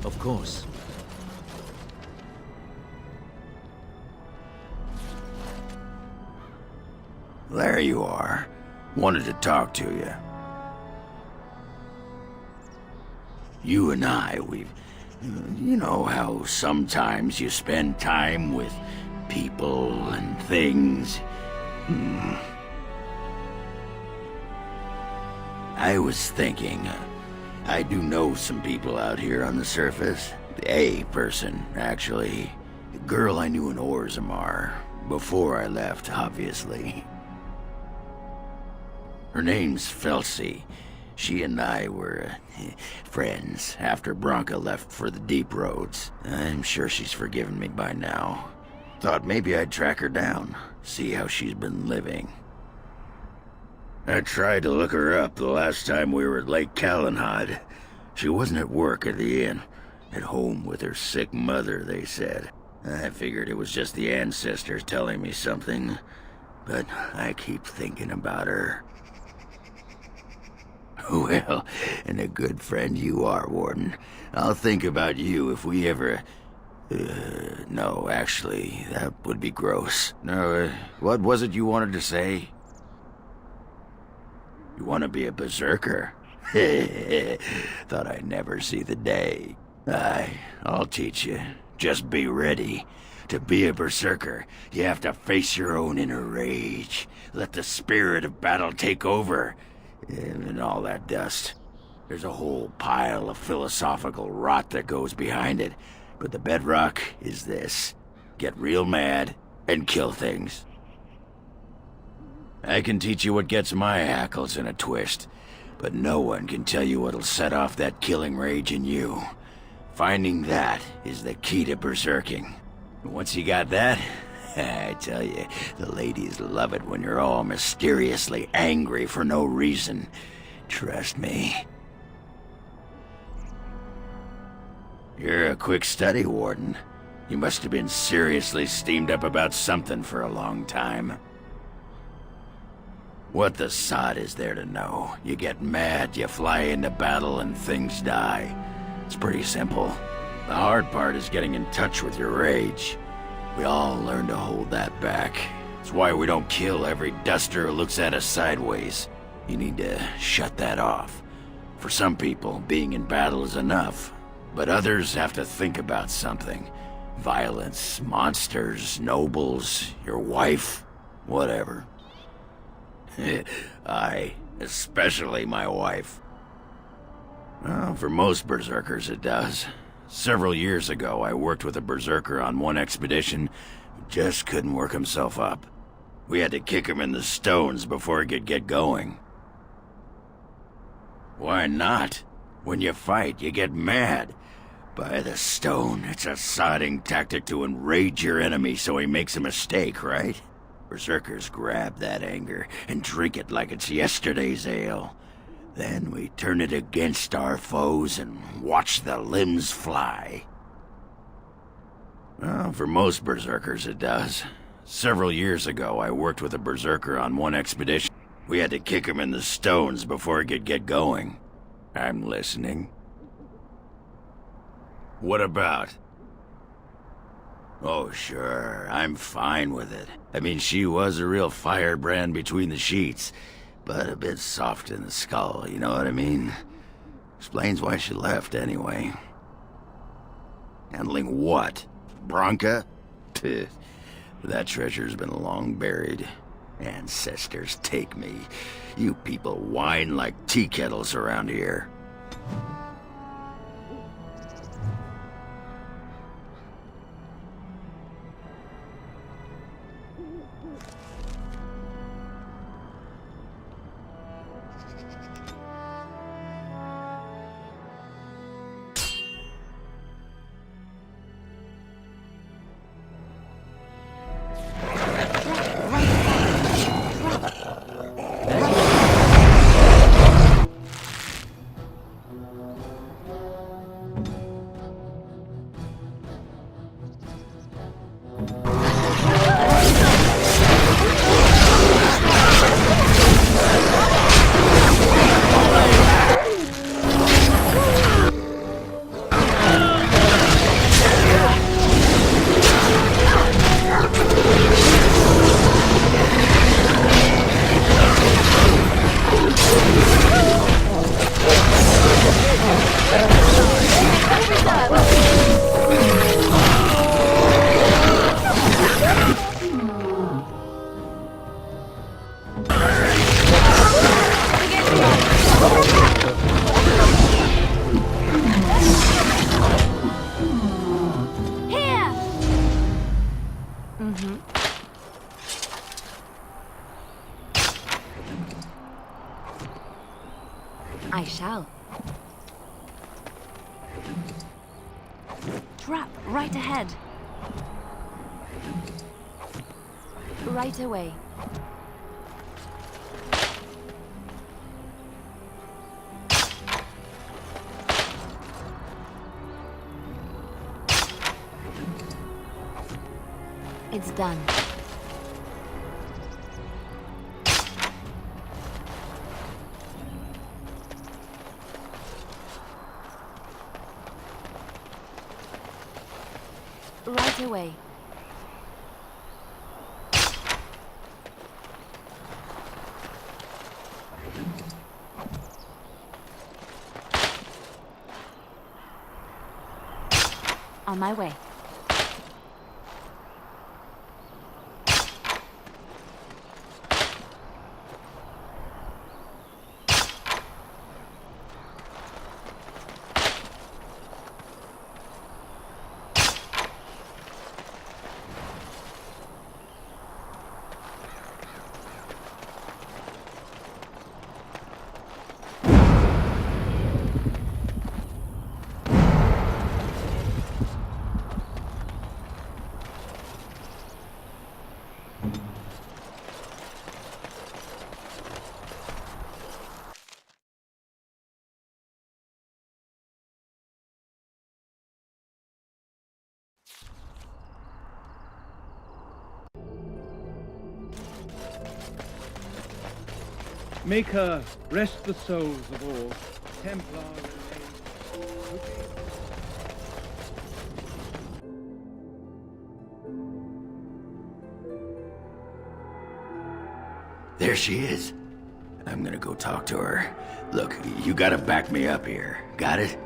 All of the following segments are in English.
Of course. There you are. Wanted to talk to you. You and I, you know how sometimes you spend time with people and things? I was thinking, I do know some people out here on the surface. A person, actually. A girl I knew in Orzammar. Before I left, obviously. Her name's Felsi. She and I were friends after Branka left for the deep roads. I'm sure she's forgiven me by now. Thought maybe I'd track her down, see how she's been living. I tried to look her up the last time we were at Lake Calenhad. She wasn't at work at the inn. At home with her sick mother, they said. I figured it was just the ancestors telling me something, but I keep thinking about her. Well, and a good friend you are, Warden. I'll think about you if we ever... no, actually, that would be gross. No, what was it you wanted to say? You want to be a berserker? Thought I'd never see the day. I'll teach you. Just be ready. To be a berserker, you have to face your own inner rage. Let the spirit of battle take over. And all that dust. There's a whole pile of philosophical rot that goes behind it. But the bedrock is this. Get real mad and kill things. I can teach you what gets my hackles in a twist, but no one can tell you what'll set off that killing rage in you. Finding that is the key to berserking. Once you got that, I tell you, the ladies love it when you're all mysteriously angry for no reason. Trust me. You're a quick study, Warden. You must have been seriously steamed up about something for a long time. What the sod is there to know? You get mad, you fly into battle, and things die. It's pretty simple. The hard part is getting in touch with your rage. We all learn to hold that back. It's why we don't kill every duster who looks at us sideways. You need to shut that off. For some people, being in battle is enough. But others have to think about something. Violence, monsters, nobles, your wife, whatever. Especially my wife. Well, for most berserkers it does. Several years ago, I worked with a berserker on one expedition who just couldn't work himself up. We had to kick him in the stones before he could get going. Why not? When you fight, you get mad. By the stone, it's a sodding tactic to enrage your enemy so he makes a mistake, right? Berserkers grab that anger and drink it like it's yesterday's ale. Then we turn it against our foes and watch the limbs fly. Well, for most berserkers it does. Several years ago, I worked with a berserker on one expedition. We had to kick him in the stones before he could get going. I'm listening. What about? Oh, sure, I'm fine with it. I mean, she was a real firebrand between the sheets. But a bit soft in the skull, you know what I mean? Explains why she left, anyway. Handling what? Branka? That treasure's been long buried. Ancestors take me. You people whine like tea kettles around here. shall. Trap right ahead. Right away. It's done. Right away. On my way. Make her rest the souls of all. Templar There she is. I'm gonna go talk to her. Look, you gotta back me up here. Got it?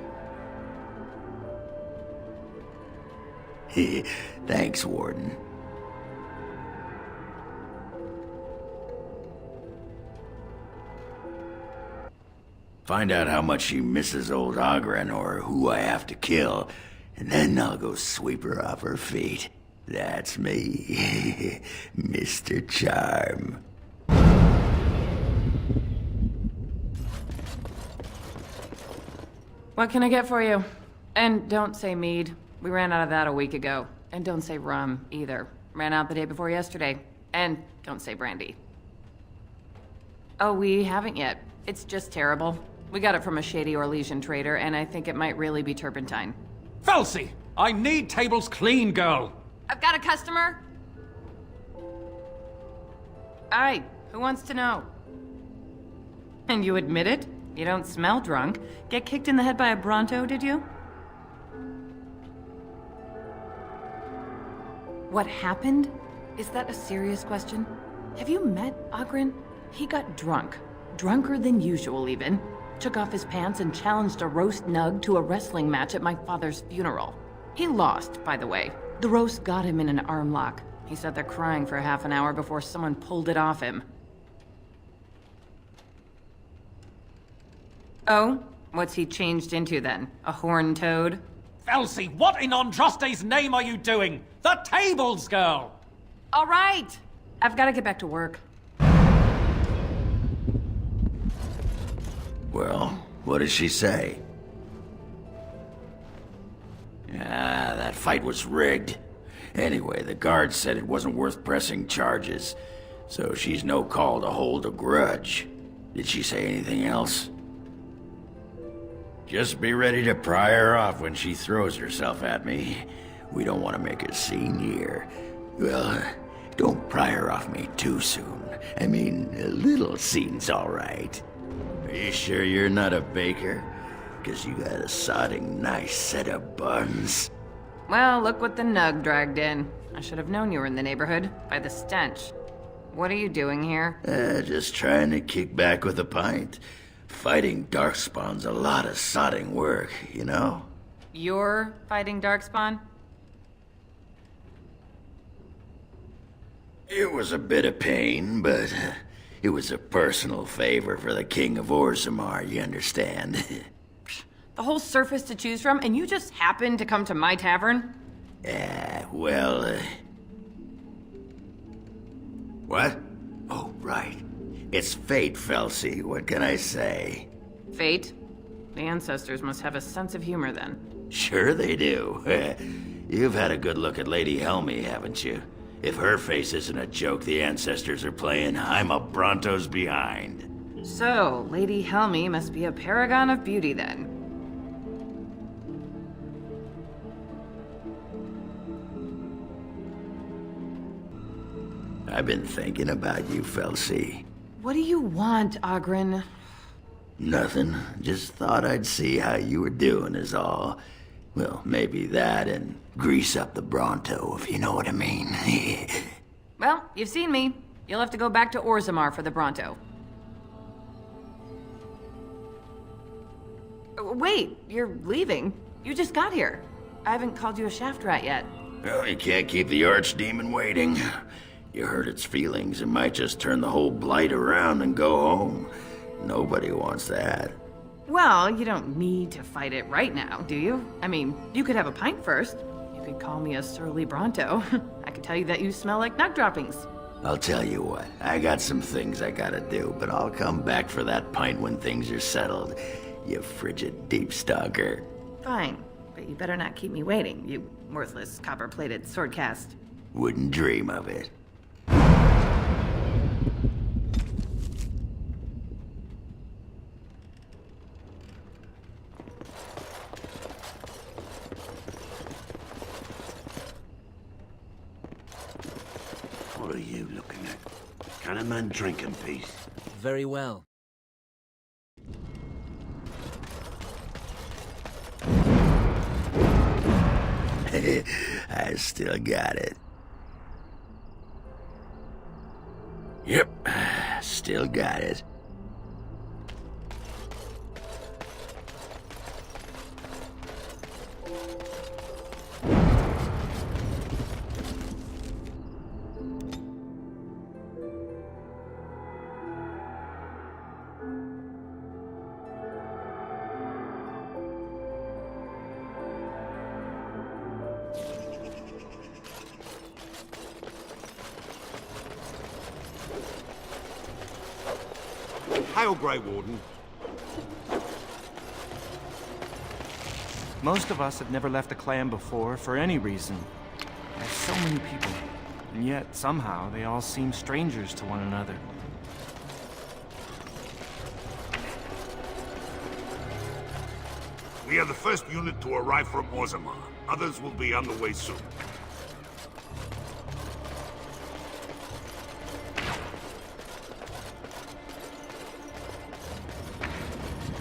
Thanks, Warden. Find out how much she misses old Oghren or who I have to kill, and then I'll go sweep her off her feet. That's me, Mr. Charm. What can I get for you? And don't say mead. We ran out of that a week ago. And don't say rum, either. Ran out the day before yesterday. And don't say brandy. Oh, we haven't yet. It's just terrible. We got it from a shady Orlesian trader, and I think it might really be turpentine. Felsi! I need tables clean, girl! I've got a customer! Aye, who wants to know? And you admit it? You don't smell drunk. Get kicked in the head by a Bronto, did you? What happened? Is that a serious question? Have you met Oghren? He got drunk. Drunker than usual, even. Took off his pants and challenged a roast nug to a wrestling match at my father's funeral. He lost, by the way. The roast got him in an arm lock. He sat there crying for half an hour before someone pulled it off him. Oh? What's he changed into then? A horned toad? Felsi, what in Andraste's name are you doing? The tables, girl! All right! I've got to get back to work. Well, what did she say? Ah, that fight was rigged. Anyway, the guard said it wasn't worth pressing charges, so she's no call to hold a grudge. Did she say anything else? Just be ready to pry her off when she throws herself at me. We don't want to make a scene here. Well, don't pry her off me too soon. I mean, a little scene's all right. Are you sure you're not a baker? 'Cause you got a sodding nice set of buns. Well, look what the nug dragged in. I should have known you were in the neighborhood, by the stench. What are you doing here? Just trying to kick back with a pint. Fighting Darkspawn's a lot of sodding work, you know? You're fighting Darkspawn? It was a bit of pain, but it was a personal favor for the King of Orzammar, you understand? The whole surface to choose from, and you just happened to come to my tavern? What? Oh, right. It's fate, Felsi. What can I say? Fate? The ancestors must have a sense of humor then. Sure they do. You've had a good look at Lady Helmy, haven't you? If her face isn't a joke the ancestors are playing, I'm a Bronto's behind. So, Lady Helmy must be a paragon of beauty then. I've been thinking about you, Felsi. What do you want, Oghren? Nothing. Just thought I'd see how you were doing is all. Well, maybe that and grease up the Bronto, if you know what I mean. Well, you've seen me. You'll have to go back to Orzammar for the Bronto. Wait, you're leaving? You just got here. I haven't called you a shaft rat yet. Well, you can't keep the archdemon waiting. You hurt its feelings, it might just turn the whole blight around and go home. Nobody wants that. Well, you don't need to fight it right now, do you? I mean, you could have a pint first. You could call me a surly Bronto. I could tell you that you smell like nug droppings. I'll tell you what, I got some things I gotta do, but I'll come back for that pint when things are settled, you frigid deep stalker. Fine, but you better not keep me waiting, you worthless copper-plated swordcast. Wouldn't dream of it. What are you looking at? Can a man drink in peace? Very well. I still got it. Yep, still got it. Hail, Grey Warden. Most of us have never left the clan before, for any reason. There's so many people, and yet, somehow, they all seem strangers to one another. We are the first unit to arrive from Orzammar. Others will be on the way soon.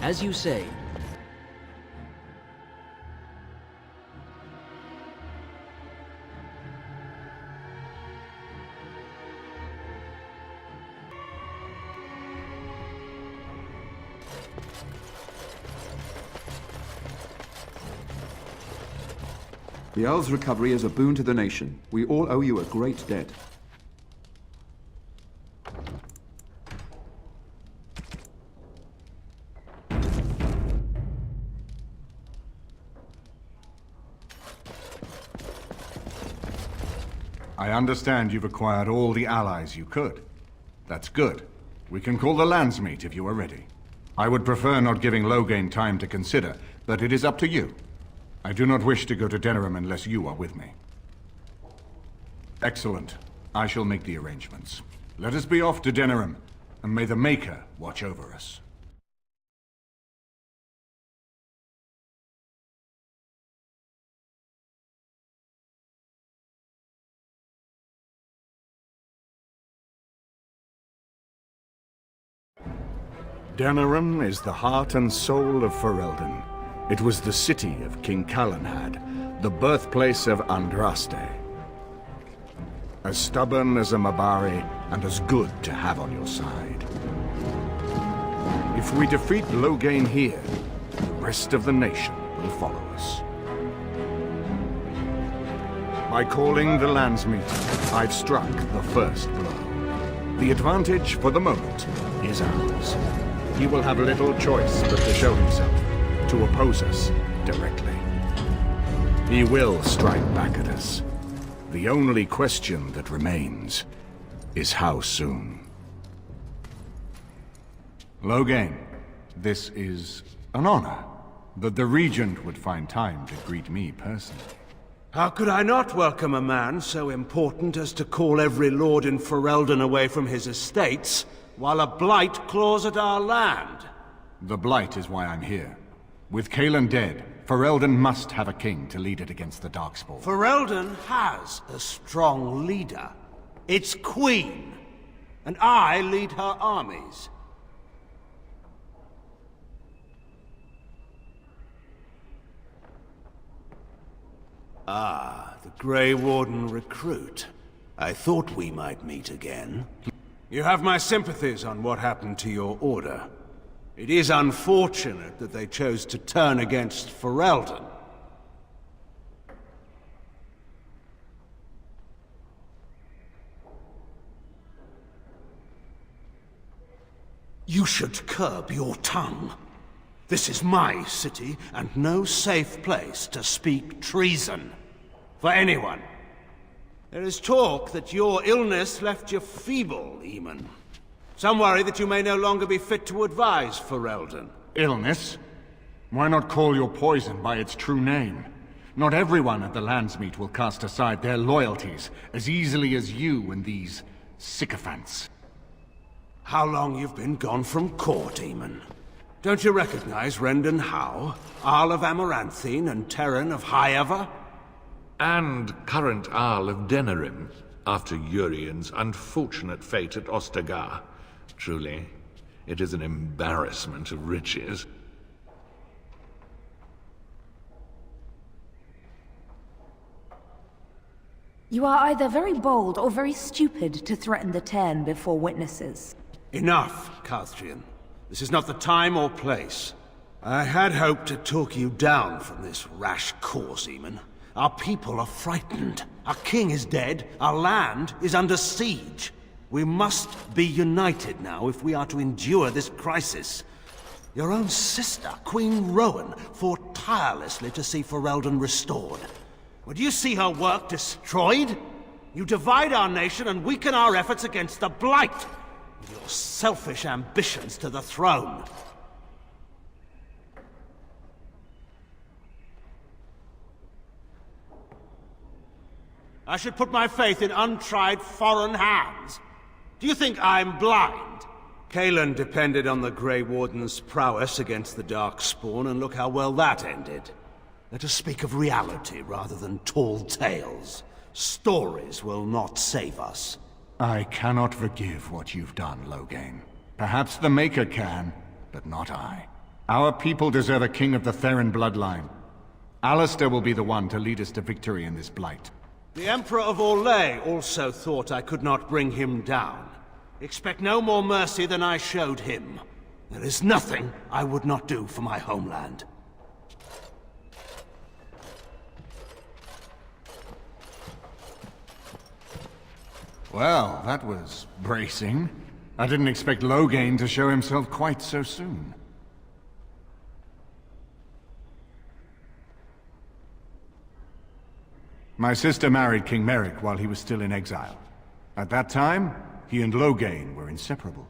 As you say. The Earl's recovery is a boon to the nation. We all owe you a great debt. I understand you've acquired all the allies you could. That's good. We can call the Landsmeet if you are ready. I would prefer not giving Loghain time to consider, but it is up to you. I do not wish to go to Denerim unless you are with me. Excellent. I shall make the arrangements. Let us be off to Denerim, and may the Maker watch over us. Denerim is the heart and soul of Ferelden. It was the city of King Calenhad, the birthplace of Andraste. As stubborn as a Mabari, and as good to have on your side. If we defeat Loghain here, the rest of the nation will follow us. By calling the Landsmeet, I've struck the first blow. The advantage, for the moment, is ours. He will have little choice but to show himself, to oppose us directly. He will strike back at us. The only question that remains is how soon. Loghain, this is An honor that the Regent would find time to greet me personally. How could I not welcome a man so important as to call every lord in Ferelden away from his estates, while a blight claws at our land? The Blight is why I'm here. With Cailan dead, Ferelden must have a king to lead it against the Darkspawn. Ferelden has a strong leader. Its queen. And I lead her armies. Ah, the Grey Warden recruit. I thought we might meet again. You have my sympathies on what happened to your order. It is unfortunate that they chose to turn against Ferelden. You should curb your tongue. This is my city, and no safe place to speak treason. For anyone. There is talk that your illness left you feeble, Eamon. Some worry that you may no longer be fit to advise Ferelden. Illness? Why not call your poison by its true name? Not everyone at the Landsmeet will cast aside their loyalties as easily as you and these sycophants. How long you've been gone from court, Eamon? Don't you recognize Rendon Howe, Arl of Amaranthine and Terran of Highever? And current Arl of Denerim, after Urien's unfortunate fate at Ostagar. Truly, it is an embarrassment of riches. You are either very bold or very stupid to threaten the Ten before witnesses. Enough, Carthrian. This is not the time or place. I had hoped to talk you down from this rash course, Eamon. Our people are frightened. Our king is dead. Our land is under siege. We must be united now if we are to endure this crisis. Your own sister, Queen Rowan, fought tirelessly to see Ferelden restored. Would you see her work destroyed? You divide our nation and weaken our efforts against the Blight, with your selfish ambitions to the throne. I should put my faith in untried foreign hands. Do you think I'm blind? Cailan depended on the Grey Warden's prowess against the Darkspawn, and look how well that ended. Let us speak of reality rather than tall tales. Stories will not save us. I cannot forgive what you've done, Loghain. Perhaps the Maker can, but not I. Our people deserve a king of the Theron bloodline. Alistair will be the one to lead us to victory in this blight. The Emperor of Orlais also thought I could not bring him down. Expect no more mercy than I showed him. There is nothing I would not do for my homeland. Well, that was bracing. I didn't expect Loghain to show himself quite so soon. My sister married King Merrick while he was still in exile. At that time, he and Loghain were inseparable.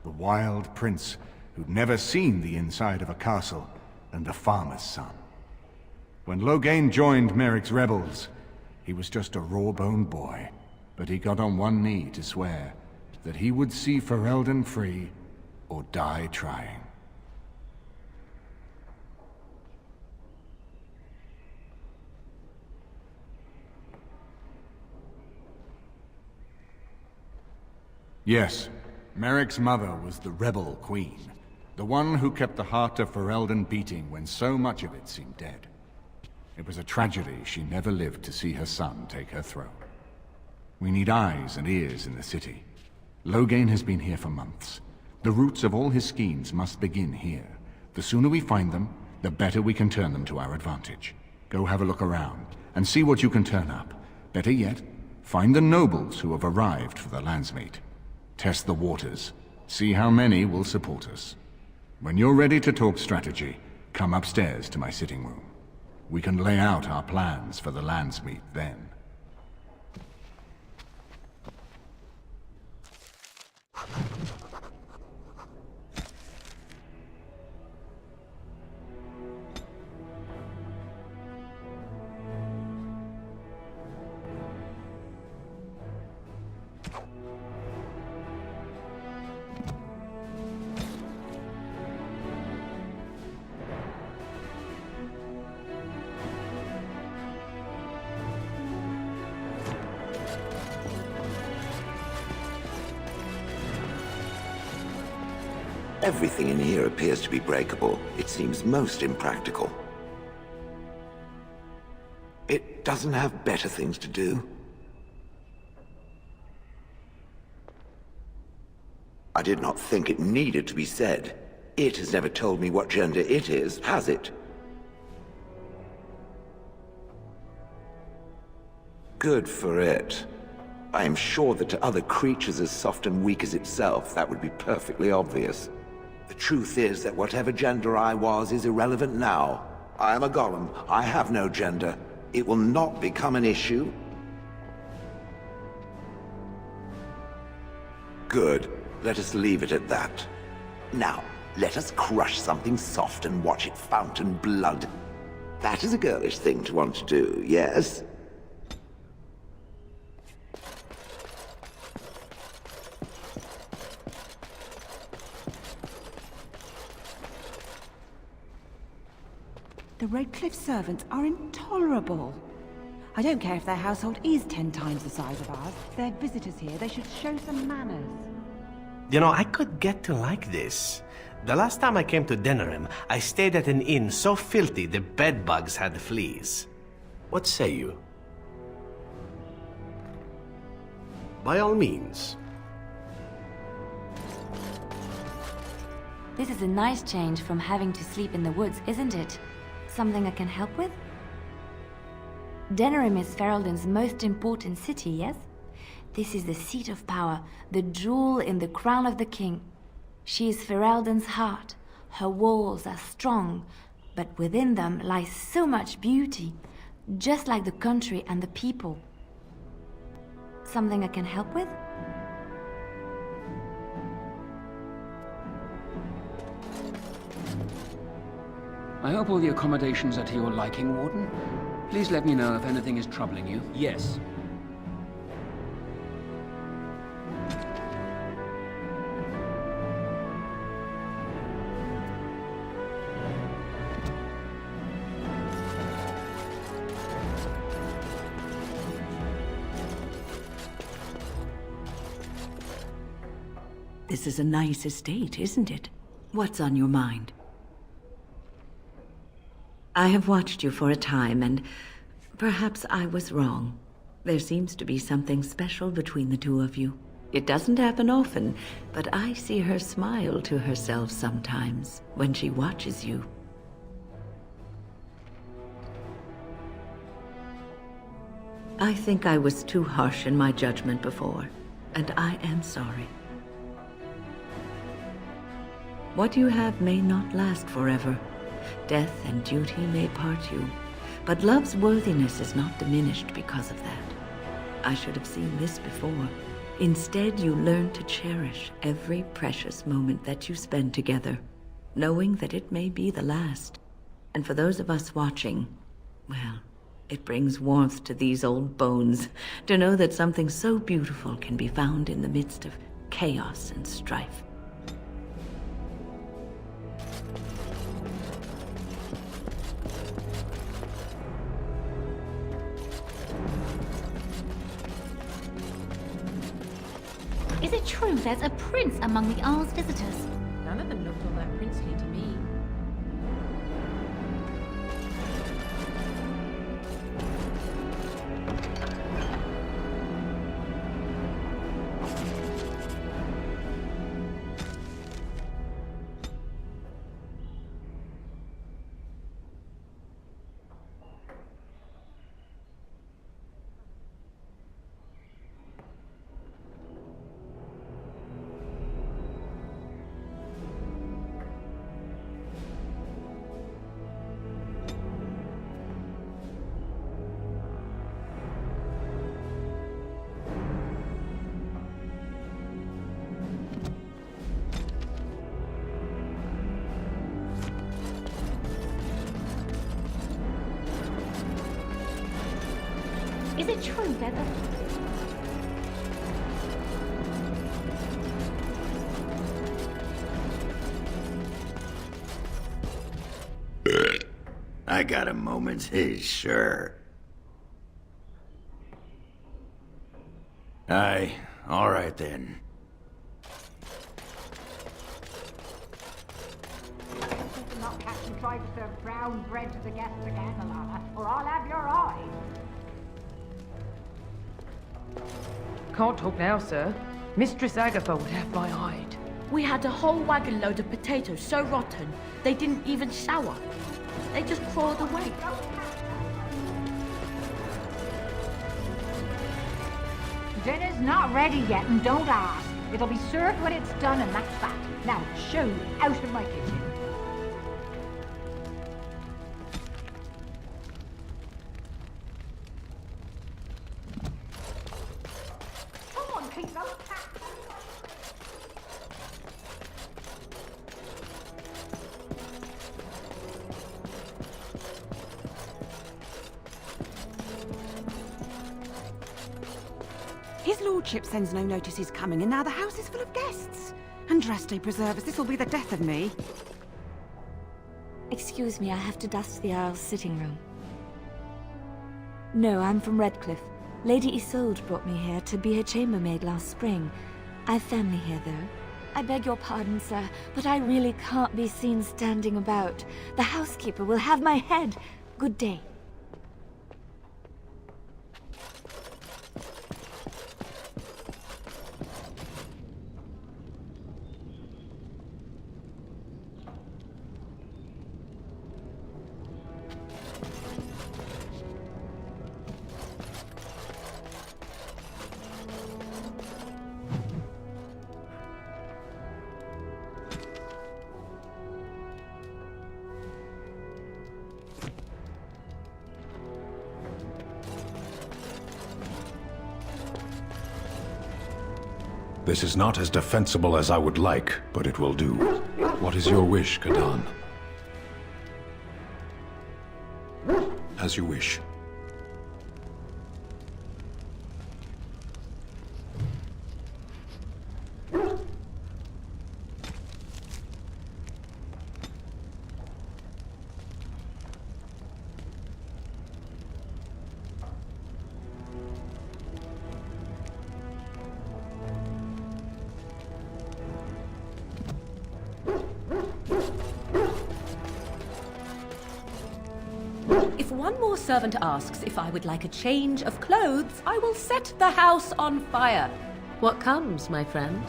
The wild prince who'd never seen the inside of a castle, and a farmer's son. When Loghain joined Merrick's rebels, he was just a raw-boned boy, but he got on one knee to swear that he would see Ferelden free or die trying. Yes, Merrick's mother was the rebel queen, the one who kept the heart of Ferelden beating when so much of it seemed dead. It was a tragedy she never lived to see her son take her throne. We need eyes and ears in the city. Loghain has been here for months. The roots of all his schemes must begin here. The sooner we find them, the better we can turn them to our advantage. Go have a look around, and see what you can turn up. Better yet, find the nobles who have arrived for the Landsmeet. Test the waters. See how many will support us. When you're ready to talk strategy, come upstairs to my sitting room. We can lay out our plans for the Landsmeet then. Everything in here appears to be breakable. It seems most impractical. It doesn't have better things to do. I did not think it needed to be said. It has never told me what gender it is, has it? Good for it. I am sure that to other creatures as soft and weak as itself, that would be perfectly obvious. The truth is that whatever gender I was is irrelevant now. I am a golem. I have no gender. It will not become an issue. Good. Let us leave it at that. Now, let us crush something soft and watch it fountain blood. That is a girlish thing to want to do, yes? The Redcliffe servants are intolerable. I don't care if their household is 10 times the size of ours. They're visitors here. They should show some manners. You know, I could get to like this. The last time I came to Denerim, I stayed at an inn so filthy the bedbugs had fleas. What say you? By all means. This is a nice change from having to sleep in the woods, isn't it? Something I can help with? Denerim is Ferelden's most important city, yes? This is the seat of power, the jewel in the crown of the king. She is Ferelden's heart. Her walls are strong, but within them lies so much beauty, just like the country and the people. Something I can help with? I hope all the accommodations are to your liking, Warden. Please let me know if anything is troubling you. Yes. This is a nice estate, isn't it? What's on your mind? I have watched you for a time, and perhaps I was wrong. There seems to be something special between the two of you. It doesn't happen often, but I see her smile to herself sometimes when she watches you. I think I was too harsh in my judgment before, and I am sorry. What you have may not last forever. Death and duty may part you, but love's worthiness is not diminished because of that. I should have seen this before. Instead, you learn to cherish every precious moment that you spend together, knowing that it may be the last. And for those of us watching, well, it brings warmth to these old bones to know that something so beautiful can be found in the midst of chaos and strife. Is it true there's a prince among the Isle's visitors? None of them looked all that princely to me. Is it true that I got a moment, sure. Aye, all right then. catch you trying to serve brown bread to the guests again, Alana, or I'll have your eye. Can't talk now, sir. Mistress Agatha would have my hide. We had a whole wagon load of potatoes so rotten, they didn't even shower. They just crawled away. Dinner's not ready yet, and don't ask. It'll be served when it's done, and that's that. Now, shoo, out of my kitchen. Come on, keep those cats. His lordship sends no notice he's coming, and now the house is full of guests. Andraste preserve us, this'll be the death of me. Excuse me, I have to dust the Isle's sitting room. No, I'm from Redcliffe. Lady Isolde brought me here to be her chambermaid last spring. I've family here, though. I beg your pardon, sir, but I really can't be seen standing about. The housekeeper will have my head. Good day. This is not as defensible as I would like, but it will do. What is your wish, Kadan? As you wish. If one more servant asks if I would like a change of clothes, I will set the house on fire. What comes, my friend?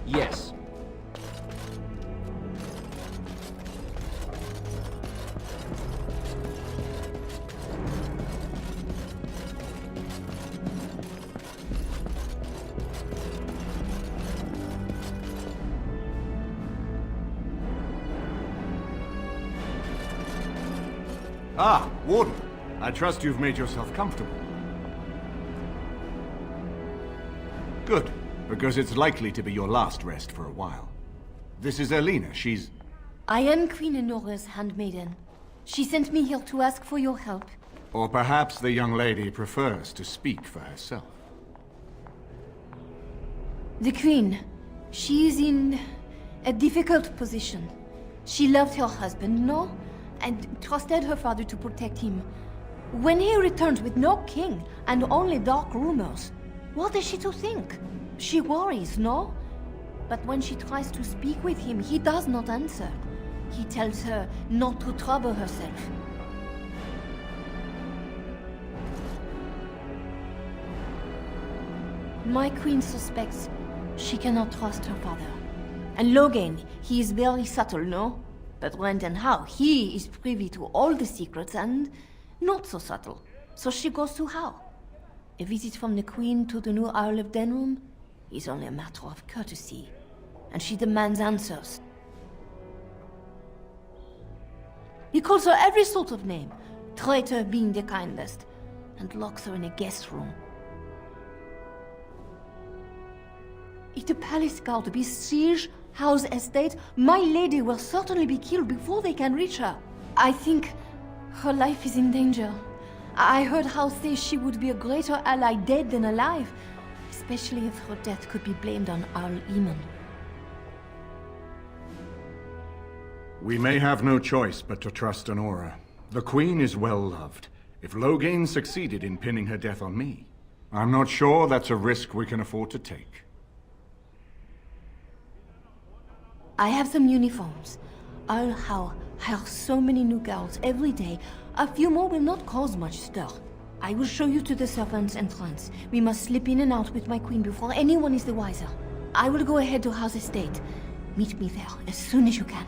Yes. Ah, Warden. I trust you've made yourself comfortable. Good, because it's likely to be your last rest for a while. This is Erlina. She's... I am Queen Enora's handmaiden. She sent me here to ask for your help. Or perhaps the young lady prefers to speak for herself. The Queen, she is in a difficult position. She loved her husband, no? And trusted her father to protect him. When he returns with no king and only dark rumors, what is she to think? She worries, no? But when she tries to speak with him, he does not answer. He tells her not to trouble herself. My queen suspects she cannot trust her father. And Logan, he is very subtle, no? But when and how, he is privy to all the secrets and not so subtle. So she goes to how? A visit from the queen to the new Isle of Denrum is only a matter of courtesy. And she demands answers. He calls her every sort of name, traitor being the kindest, and locks her in a guest room. If the palace guard besiege House Estate, my lady will certainly be killed before they can reach her. I think Her life is in danger. I heard Hal say she would be a greater ally dead than alive, especially if her death could be blamed on Al-Eamon. We may have no choice but to trust Honora. The Queen is well loved. If Loghain succeeded in pinning her death on me, I'm not sure that's a risk we can afford to take. I have some uniforms. Al-Hal hires so many new girls every day. A few more will not cause much stir. I will show you to the servants' entrance. We must slip in and out with my queen before anyone is the wiser. I will go ahead to Hal's estate. Meet me there as soon as you can.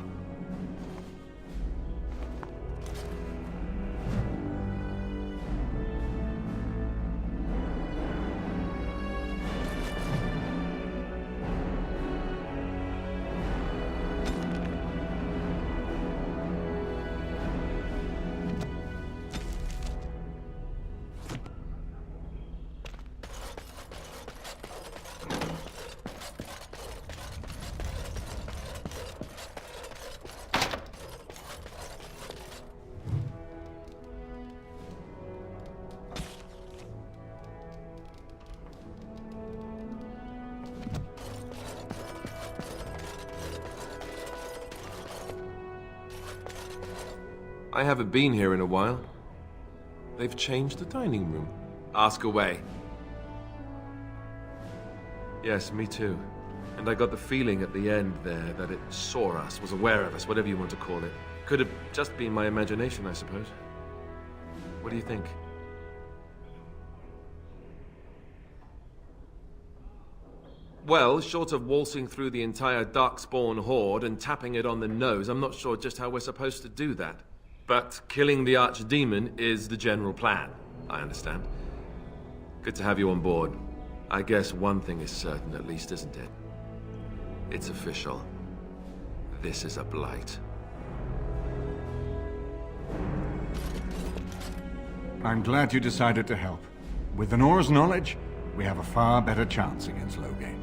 I haven't been here in a while. They've changed the dining room. Ask away. Yes, me too. And I got the feeling at the end there that it saw us, was aware of us, whatever you want to call it. Could have just been my imagination, I suppose. What do you think? Well, short of waltzing through the entire Darkspawn horde and tapping it on the nose, I'm not sure just how we're supposed to do that. But killing the Archdemon is the general plan, I understand. Good to have you on board. I guess one thing is certain at least, isn't it? It's official. This is a blight. I'm glad you decided to help. With Honora's knowledge, we have a far better chance against Loghain.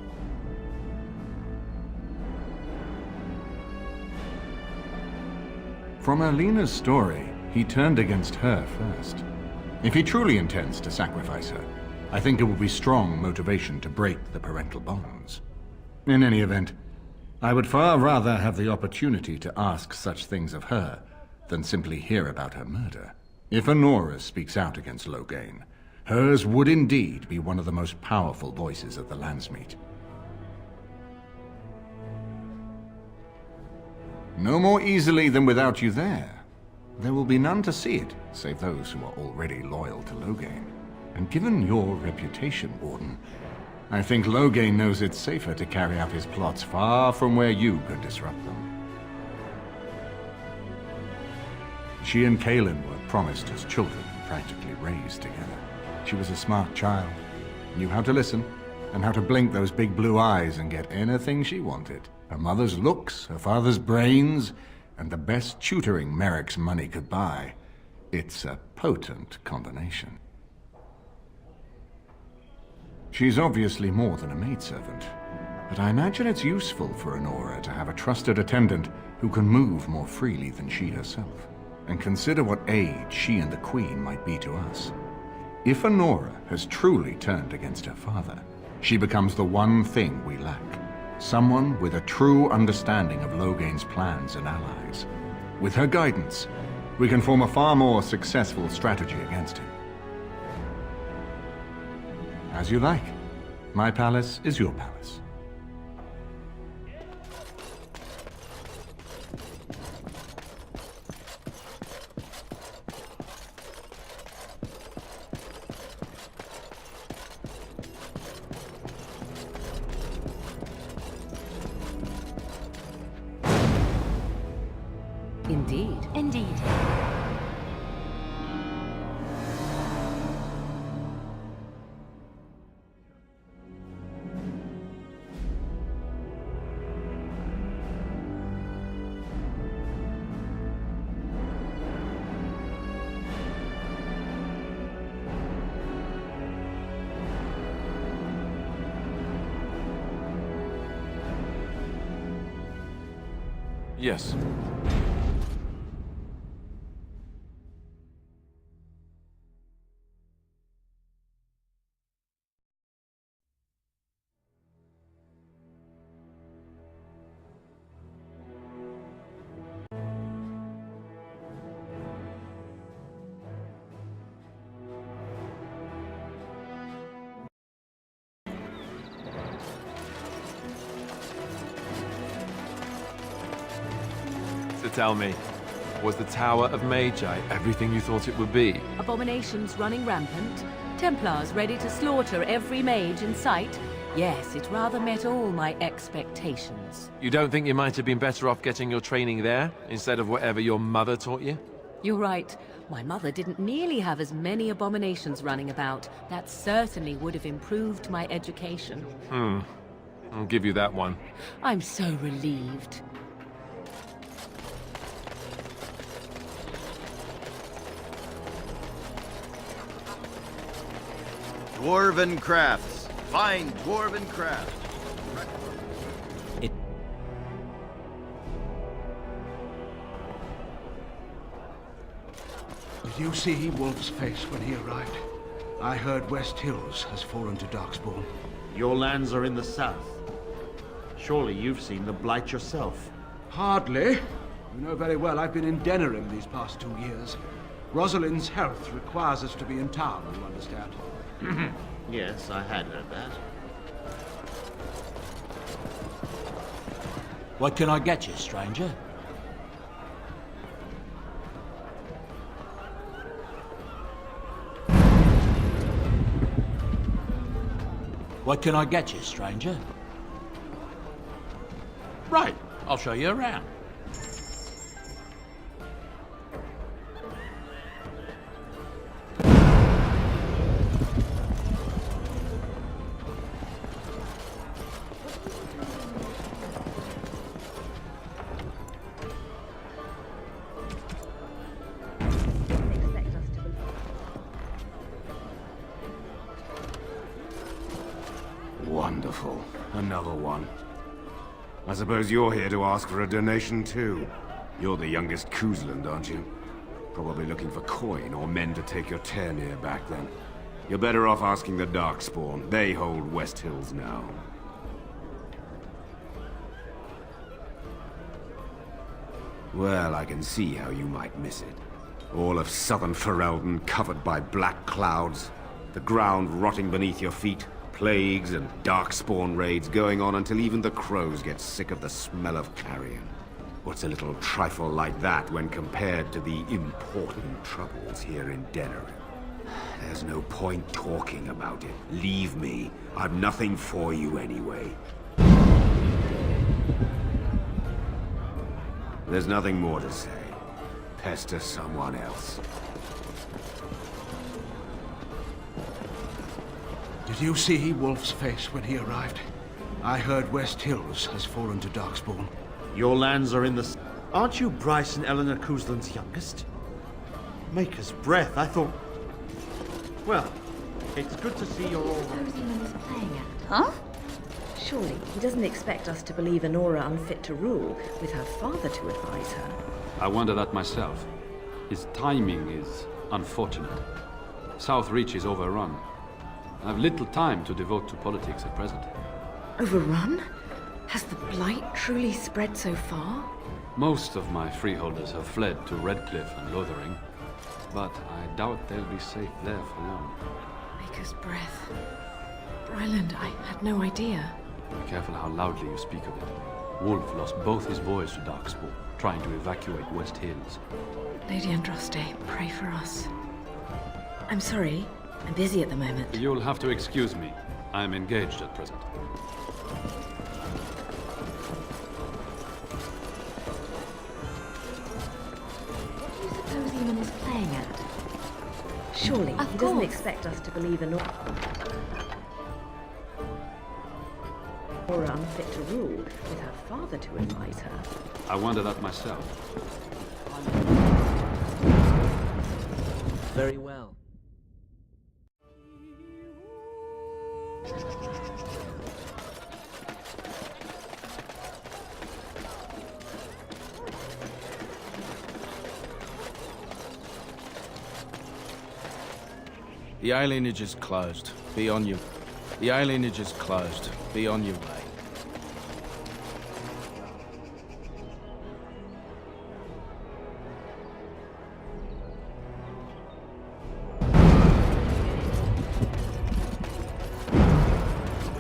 From Alina's story, he turned against her first. If he truly intends to sacrifice her, I think it will be strong motivation to break the parental bonds. In any event, I would far rather have the opportunity to ask such things of her than simply hear about her murder. If Honora speaks out against Loghain, hers would indeed be one of the most powerful voices at the Landsmeet. No more easily than without you there. There will be none to see it, save those who are already loyal to Loghain. And given your reputation, Warden, I think Loghain knows it's safer to carry out his plots far from where you could disrupt them. She and Kaelin were promised as children, practically raised together. She was a smart child, knew how to listen, and how to blink those big blue eyes and get anything she wanted. Her mother's looks, her father's brains, and the best tutoring Merrick's money could buy. It's a potent combination. She's obviously more than a maidservant, but I imagine it's useful for Honora to have a trusted attendant who can move more freely than she herself. And consider what aid she and the Queen might be to us. If Honora has truly turned against her father, she becomes the one thing we lack. Someone with a true understanding of Loghain's plans and allies. With her guidance, we can form a far more successful strategy against him. As you like. My palace is your palace. Indeed. Indeed. Yes. tell me, was the Tower of Magi everything you thought it would be? Abominations running rampant, Templars ready to slaughter every mage in sight. Yes, it rather met all my expectations. You don't think you might have been better off getting your training there, instead of whatever your mother taught you? You're right. My mother didn't nearly have as many abominations running about. That certainly would have improved my education. I'll give you that one. I'm so relieved. Dwarven crafts. Fine dwarven craft. Did you see Wolf's face when he arrived? I heard West Hills has fallen to Darkspawn. Your lands are in the south. Surely you've seen the Blight yourself. Hardly. You know very well I've been in Denerim these past 2 years. Rosalind's health requires us to be in town, you understand. Yes, I had heard that. What can I get you, stranger? What can I get you, stranger? Right, I'll show you around. Wonderful. Another one. I suppose you're here to ask for a donation too. You're the youngest Kuzland, aren't you? Probably looking for coin or men to take your Ternir back then. You're better off asking the Darkspawn. They hold West Hills now. Well, I can see how you might miss it. All of southern Ferelden covered by black clouds. The ground rotting beneath your feet. Plagues and Darkspawn raids going on until even the crows get sick of the smell of carrion. What's a little trifle like that when compared to the important troubles here in Denerim? There's no point talking about it. Leave me. I've nothing for you anyway. There's nothing more to say. Pester someone else. Did you see Wolf's face when he arrived? I heard West Hills has fallen to Darkspawn. Your lands are in the... Aren't you Bryce and Eleanor Kuzland's youngest? Maker's breath, I thought... Well, it's good to see you're all... Who's he playing at? Huh? Surely he doesn't expect us to believe Anora unfit to rule, with her father to advise her. I wonder that myself. His timing is unfortunate. Southreach is overrun. I have little time to devote to politics at present. Overrun? Has the Blight truly spread so far? Most of my freeholders have fled to Redcliffe and Lothering, but I doubt they'll be safe there for long. Maker's breath. Ryland, I had no idea. Be careful how loudly you speak of it. Wolf lost both his boys to Darkspawn, trying to evacuate West Hills. Lady Andraste, pray for us. I'm sorry. I'm busy at the moment. You'll have to excuse me. I'm engaged at present. What do you suppose Eamon is playing at? Surely he doesn't expect us to believe in Nora unfit to rule, with her father to advise her. I wonder that myself. Very well. The alienage is closed. Be on your... The alienage is closed. Be on your way.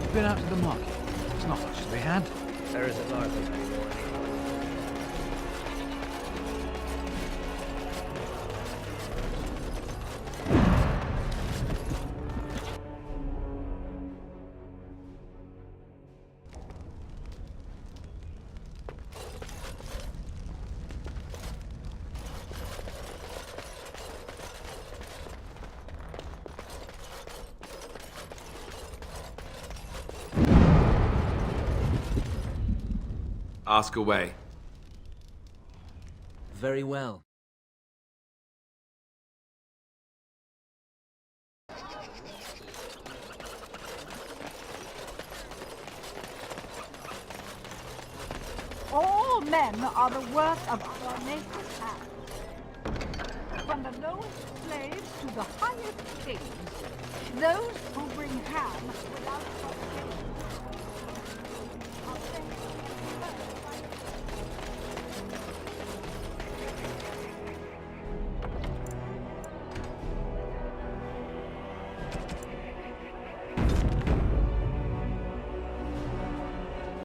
You've been out to the market. There's not much to be had. There isn't hardly any more Ask away. Very well. All men are the work of our native hand. From the lowest slaves to the highest kings, those who bring ham without